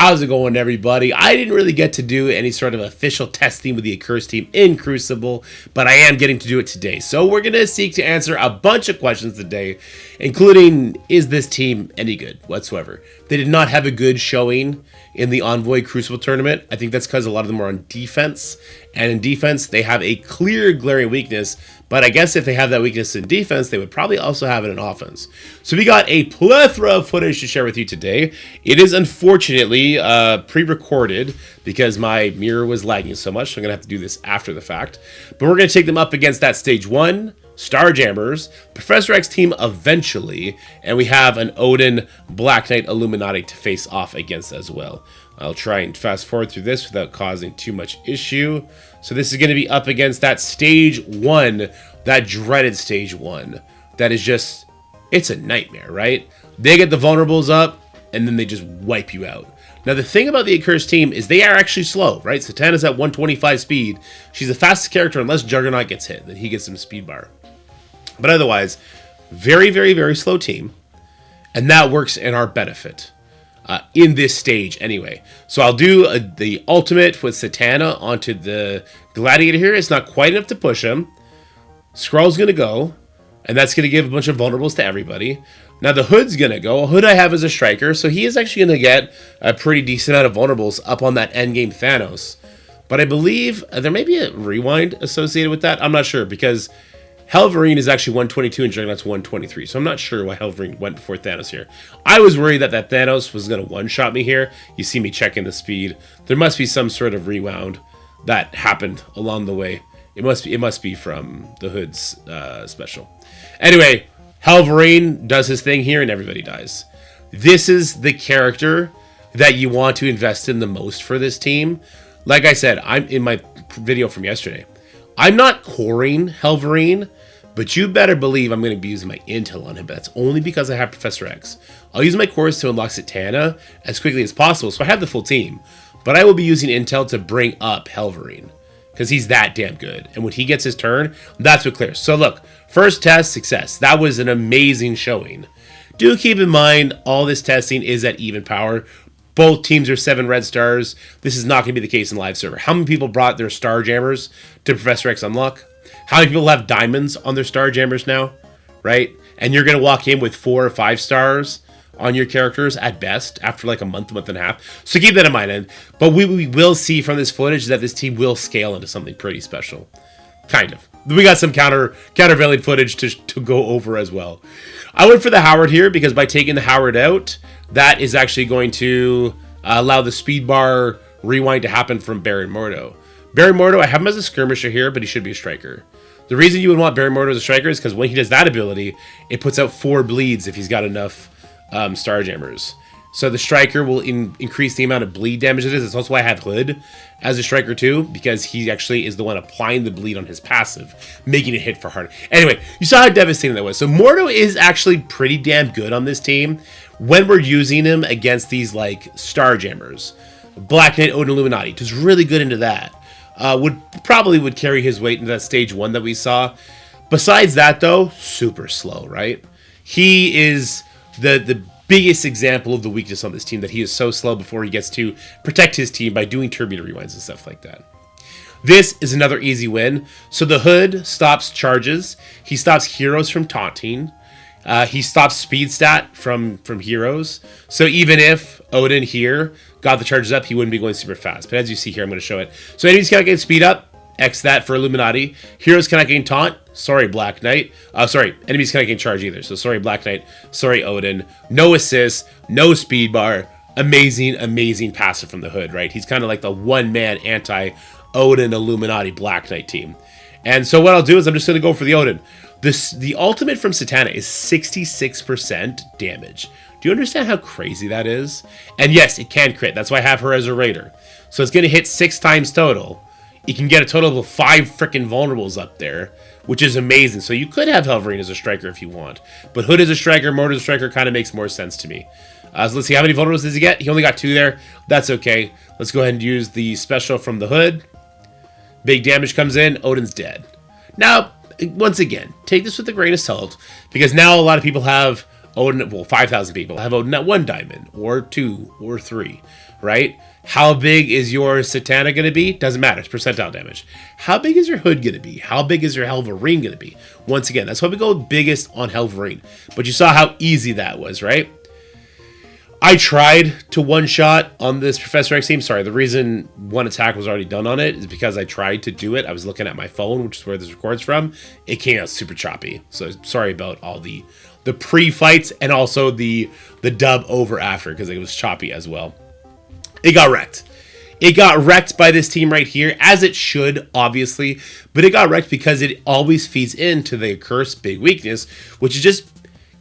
How's it going, everybody? I didn't really get to do any sort of official testing with the Accursed team in Crucible, but I am getting to do it today. So we're going to seek to answer a bunch of questions today, including, is this team any good whatsoever? They did not have a good showing in the Envoy Crucible tournament. I think that's because a lot of them are on defense, and in defense, they have a clear, glaring weakness. But I guess if they have that weakness in defense, they would probably also have it in offense. So we got a plethora of footage to share with you today. It is unfortunately pre-recorded because my mirror was lagging so much, so I'm going to have to do this after the fact. But we're going to take them up against that Stage 1, Starjammers, ProfX team eventually, and we have an Odin Black Knight Illuminati to face off against as well. I'll try and fast forward through this without causing too much issue. So this is going to be up against that Stage 1, that dreaded Stage 1. That is just, it's a nightmare, right? They get the vulnerables up, and then they just wipe you out. Now, the thing about the Accursed team is they are actually slow, right? Satana's at 125 speed. She's the fastest character unless Juggernaut gets hit. Then he gets some speed bar. But otherwise, very, very, very slow team. And that works in our benefit. In this stage anyway. So I'll do the ultimate with Satana onto the Gladiator here. It's not quite enough to push him. Skrull's going to go, and that's going to give a bunch of vulnerables to everybody. Now the Hood's going to go. Hood I have as a striker, so he is actually going to get a pretty decent amount of vulnerables up on that endgame Thanos. But I believe there may be a rewind associated with that. I'm not sure, because Helverine is actually 122 and Juggernaut's 123, so I'm not sure why Helverine went before Thanos here. I was worried that Thanos was going to one-shot me here. You see me checking the speed. There must be some sort of rewound that happened along the way. It must be from the Hood's special. Anyway, Helverine does his thing here and everybody dies. This is the character that you want to invest in the most for this team. Like I said, I'm in my video from yesterday. I'm not coring Helverine, but you better believe I'm going to be using my intel on him. But that's only because I have ProfX. I'll use my cores to unlock Satana as quickly as possible, so I have the full team. But I will be using intel to bring up Helverine, because he's that damn good. And when he gets his turn, that's what clears. So look, first test, success. That was an amazing showing. Do keep in mind, all this testing is at even power. Both teams are 7 red stars. This is not going to be the case in live server. How many people brought their Starjammers to ProfX Unlock? How many people have diamonds on their Starjammers now? Right? And you're going to walk in with 4 or 5 stars on your characters at best after like a month and a half. So keep that in mind. But we will see from this footage that this team will scale into something pretty special. Kind of. We got some countervailing footage to go over as well. I went for the Howard here because by taking the Howard out, that is actually going to allow the speed bar rewind to happen from Baron Mordo. Baron Mordo, I have him as a skirmisher here, but he should be a striker. The reason you would want Baron Mordo as a striker is because when he does that ability, it puts out 4 bleeds if he's got enough Starjammers. So the striker will increase the amount of bleed damage it is. That's also why I have Hood as a striker too, because he actually is the one applying the bleed on his passive, making it hit for harder. Anyway, you saw how devastating that was. So Mordo is actually pretty damn good on this team when we're using him against these like Starjammers. Black Knight, Odin, Illuminati, just really good into that. Probably would carry his weight into that Stage 1 that we saw. Besides that though, super slow, right? He is the biggest example of the weakness on this team, that he is so slow before he gets to protect his team by doing turbulent rewinds and stuff like that. This is another easy win. So the Hood stops charges. He stops heroes from taunting. He stops speed stat from heroes. So even if Odin here got the charges up, he wouldn't be going super fast. But as you see here, I'm going to show it. So enemies cannot get speed up. X that for Illuminati. Heroes cannot gain taunt. Sorry, Black Knight. Sorry, enemies cannot gain charge either. So sorry, Black Knight. Sorry, Odin. No assist. No speed bar. Amazing, amazing passive from the Hood, right? He's kind of like the one-man anti-Odin Illuminati Black Knight team. And so what I'll do is I'm just going to go for the Odin. The ultimate from Satana is 66% damage. Do you understand how crazy that is? And yes, it can crit. That's why I have her as a raider. So it's going to hit 6 times total. You can get a total of 5 freaking vulnerables up there, which is amazing. So you could have Helverine as a striker if you want. But Hood as a striker, Mordo as a striker kind of makes more sense to me. So let's see, how many vulnerables does he get? He only got 2 there. That's okay. Let's go ahead and use the special from the Hood. Big damage comes in. Odin's dead. Now, once again, take this with a grain of salt, because now a lot of people have Odin, well, 5,000 people have Odin at 1 diamond, or 2, or 3, right? How big is your Satana going to be? Doesn't matter. It's percentile damage. How big is your Hood going to be? How big is your Helverine going to be? Once again, that's why we go biggest on Helverine. But you saw how easy that was, right? I tried to one-shot on this Professor X team. Sorry, the reason one attack was already done on it is because I tried to do it. I was looking at my phone, which is where this records from. It came out super choppy. So sorry about all the pre-fights and also the dub over after, because it was choppy as well. It got wrecked. It got wrecked by this team right here, as it should, obviously. But it got wrecked because it always feeds into the Accursed big weakness, which is just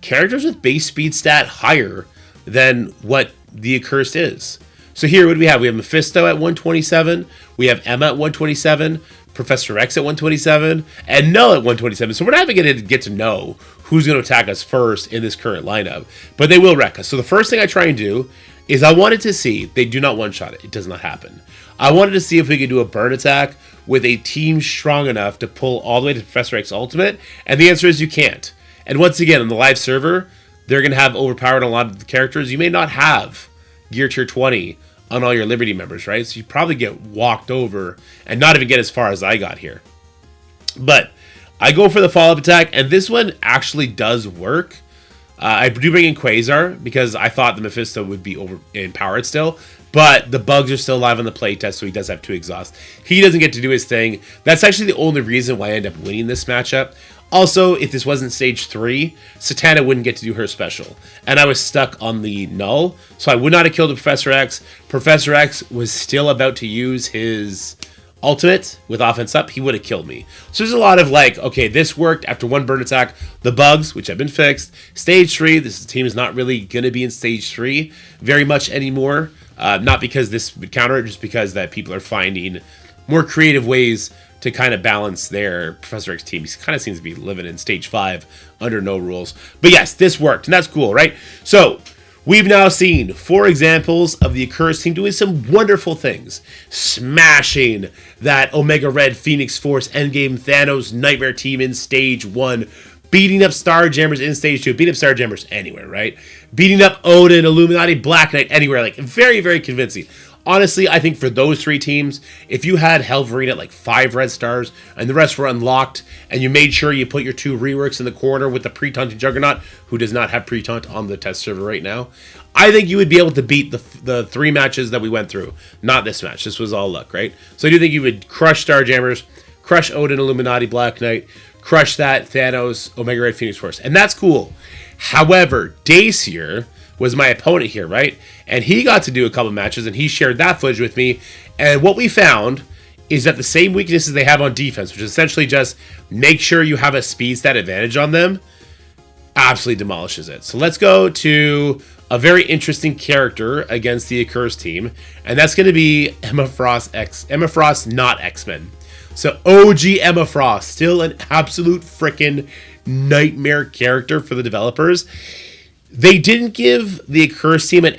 characters with base speed stat higher than what the Accursed is. So here, what do we have? We have Mephisto at 127. We have Emma at 127. Professor X at 127. And Null at 127. So we're not even going to get to know who's going to attack us first in this current lineup. But they will wreck us. So the first thing I try and do is I wanted to see, they do not one-shot it. It does not happen. I wanted to see if we could do a burn attack with a team strong enough to pull all the way to Professor X Ultimate. And the answer is you can't. And once again, on the live server, they're going to have overpowered a lot of the characters. You may not have Gear Tier 20 on all your Liberty members, right? So you probably get walked over and not even get as far as I got here. But I go for the follow-up attack, and this one actually does work. I do bring in Quasar because I thought the Mephisto would be overpowered still, but the bugs are still alive on the playtest, so he does have 2 exhausts. He doesn't get to do his thing. That's actually the only reason why I end up winning this matchup. Also, if this wasn't stage 3, Satana wouldn't get to do her special. And I was stuck on the Null, so I would not have killed the Professor X. Professor X was still about to use his ultimate with offense up. He would have killed me. So there's a lot of like, okay, this worked after 1 burn attack. The bugs, which have been fixed. Stage 3, this team is not really going to be in stage 3 very much anymore. Not because this would counter it, just because that people are finding more creative ways to kind of balance their Professor X team. He kind of seems to be living in stage 5 under no rules. But yes, this worked, and that's cool, right? So we've now seen 4 examples of the Accursed team doing some wonderful things. Smashing that Omega Red Phoenix Force Endgame Thanos Nightmare team in stage 1. Beating up Starjammers in stage 2. Beating up Starjammers anywhere, right? Beating up Odin, Illuminati, Black Knight anywhere. Like, very, very convincing. Honestly, I think for those 3 teams, if you had Helverine at like 5 red stars and the rest were unlocked, and you made sure you put your 2 reworks in the corner with the pre-taunting Juggernaut, who does not have pre-taunt on the test server right now, I think you would be able to beat the 3 matches that we went through. Not this match. This was all luck, right? So I do think you would crush Starjammers, crush Odin, Illuminati, Black Knight, crush that Thanos, Omega Red Phoenix Force. And that's cool. However, Dacier was my opponent here, right? And he got to do a couple matches, and he shared that footage with me. And what we found is that the same weaknesses they have on defense, which is essentially just make sure you have a speed stat advantage on them, absolutely demolishes it. So let's go to a very interesting character against the Accursed team, and that's going to be Emma Frost, not X-Men. So OG Emma Frost, still an absolute freaking nightmare character for the developers. They didn't give the Accursed team an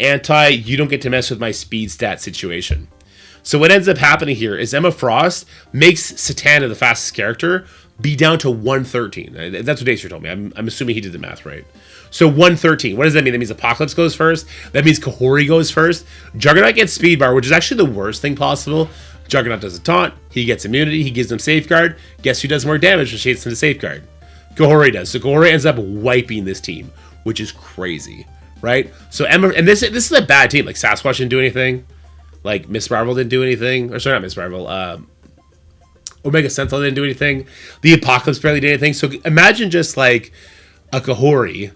you don't get to mess with my speed stat situation. So what ends up happening here is Emma Frost makes Satana, the fastest character, be down to 113. That's what Dacier told me. I'm assuming he did the math right. So 113. What does that mean? That means Apocalypse goes first. That means Kahori goes first. Juggernaut gets speed bar, which is actually the worst thing possible. Juggernaut does a taunt. He gets immunity. He gives them safeguard. Guess who does more damage when she hits him to safeguard? Kahori does. So Kahori ends up wiping this team, which is crazy, right? So Emma, and this is a bad team. Like Sasquatch didn't do anything. Like Miss Marvel didn't do anything. Or sorry, not Miss Marvel. Omega Sentinel didn't do anything. The Apocalypse barely did anything. So imagine just like a Kahori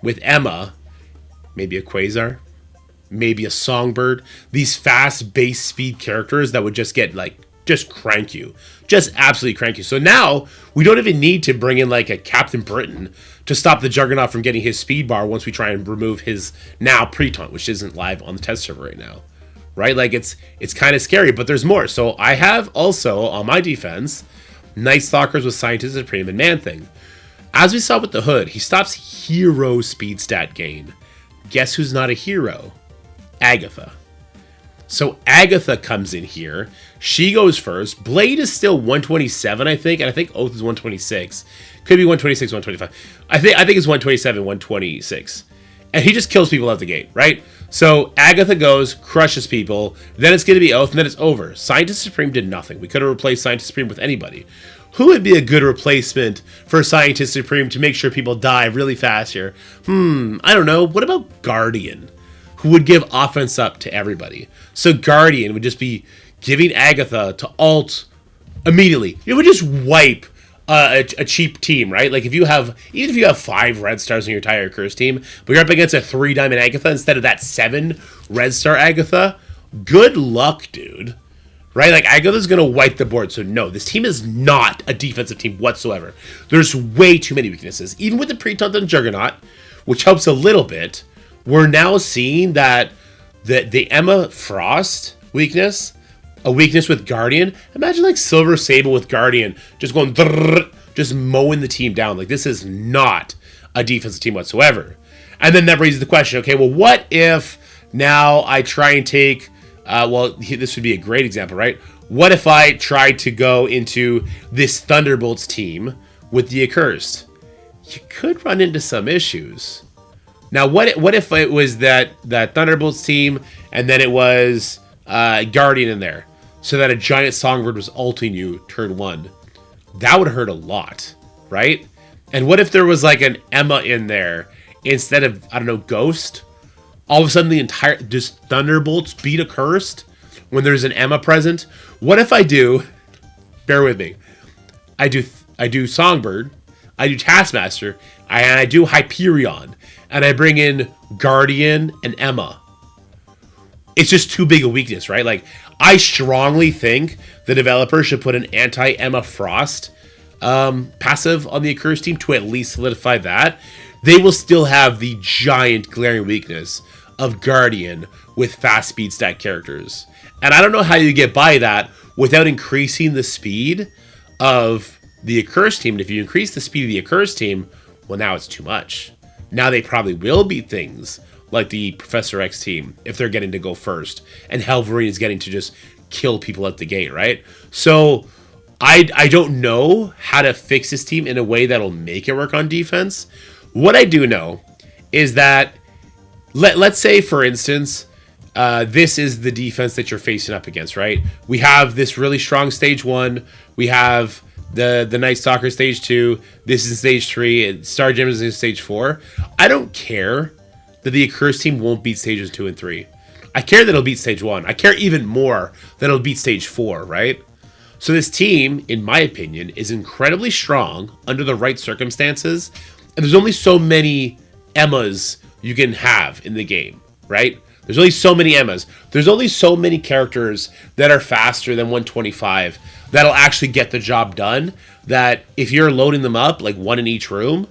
with Emma, maybe a Quasar, maybe a Songbird. These fast base speed characters that would just get like, just crank you. Just absolutely crank you. So now we don't even need to bring in like a Captain Britain to stop the Juggernaut from getting his speed bar once we try and remove his now pre-taunt, which isn't live on the test server right now. Right? Like it's kind of scary, but there's more. So I have also on my defense, Nightstalkers with Scientist Supreme and Man Thing. As we saw with the Hood, he stops hero speed stat gain. Guess who's not a hero? Agatha. So Agatha comes in here. She goes first. Blade is still 127, I think, and I think Oath is 126. Could be 126, 125. I think it's 127, 126. And he just kills people out the gate, right? So Agatha goes, crushes people, then it's going to be Oath, and then it's over. Scientist Supreme did nothing. We could have replaced Scientist Supreme with anybody. Who would be a good replacement for Scientist Supreme to make sure people die really fast here? I don't know. What about Guardian, who would give offense up to everybody? So Guardian would just be giving Agatha to ult immediately. It would just wipe a cheap team, right? Like even if you have 5 red stars in your entire Accursed team, but you're up against a 3 diamond Agatha instead of that 7 red star Agatha, good luck, dude. Right? Like Agatha's gonna wipe the board. So no, this team is not a defensive team whatsoever. There's way too many weaknesses. Even with the pre-taunted Juggernaut, which helps a little bit, we're now seeing that the Emma Frost weakness, a weakness with Guardian. Imagine like Silver Sable with Guardian just going just mowing the team down. Like this is not a defensive team whatsoever. And then that raises the question, okay, well, what if now I try and take this would be a great example, right? What if I tried to go into this Thunderbolts team with the Accursed? You could run into some issues. Now, what if it was that Thunderbolts team and then it was Guardian in there, so that a giant Songbird was ulting you turn 1? That would hurt a lot, right? And what if there was like an Emma in there instead of, I don't know, Ghost? All of a sudden, the entire just Thunderbolts beat Accursed when there's an Emma present. What if I do? Bear with me. I do Songbird, I do Taskmaster, and I do Hyperion, and I bring in Guardian and Emma. It's just too big a weakness, right? Like I strongly think the developer should put an anti-Emma Frost passive on the Accursed team to at least solidify that. They will still have the giant glaring weakness of Guardian with fast speed stack characters. And I don't know how you get by that without increasing the speed of the Accursed team. And if you increase the speed of the Accursed team, well, now it's too much. Now they probably will beat things like the ProfX team if they're getting to go first, and Helverine is getting to just kill people at the gate, right? So I don't know how to fix this team in a way that'll make it work on defense. What I do know is that let's say, for instance, this is the defense that you're facing up against, right? We have this really strong stage 1. We have the Nightstalkers stage 2. This is stage 3. And Starjammers is in stage 4. I don't care that the Accursed team won't beat stages 2 and 3. I care that it'll beat stage 1. I care even more that it'll beat stage 4, right? So this team, in my opinion, is incredibly strong under the right circumstances. And there's only so many Emmas you can have in the game, right? There's only so many Emmas. There's only so many characters that are faster than 125 that'll actually get the job done, that if you're loading them up, like 1 in each room,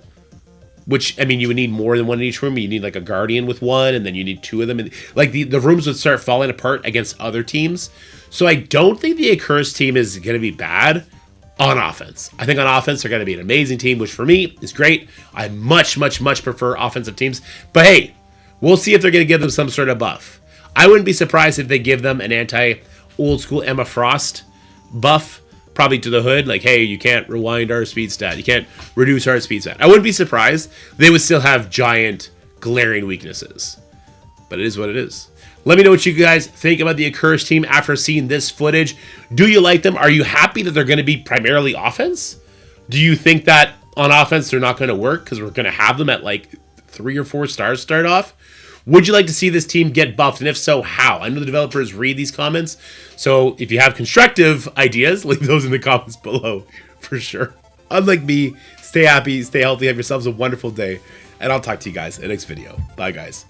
which, I mean, you would need more than 1 in each room. You need like a Guardian with 1, and then you need 2 of them. And like the rooms would start falling apart against other teams. So I don't think the Accursed team is going to be bad on offense. I think on offense, they're going to be an amazing team, which for me is great. I much, much, much prefer offensive teams. But hey, we'll see if they're going to give them some sort of buff. I wouldn't be surprised if they give them an anti-old school Emma Frost buff, probably to the hood. Like, hey, you can't rewind our speed stat. You can't reduce our speed stat. I wouldn't be surprised. They would still have giant, glaring weaknesses. But it is what it is. Let me know what you guys think about the Accursed team after seeing this footage. Do you like them? Are you happy that they're going to be primarily offense? Do you think that on offense they're not going to work because we're going to have them at like 3 or 4 stars start off? Would you like to see this team get buffed? And if so, how? I know the developers read these comments. So if you have constructive ideas, leave those in the comments below for sure. Unlike me, stay happy, stay healthy, have yourselves a wonderful day. And I'll talk to you guys in the next video. Bye, guys.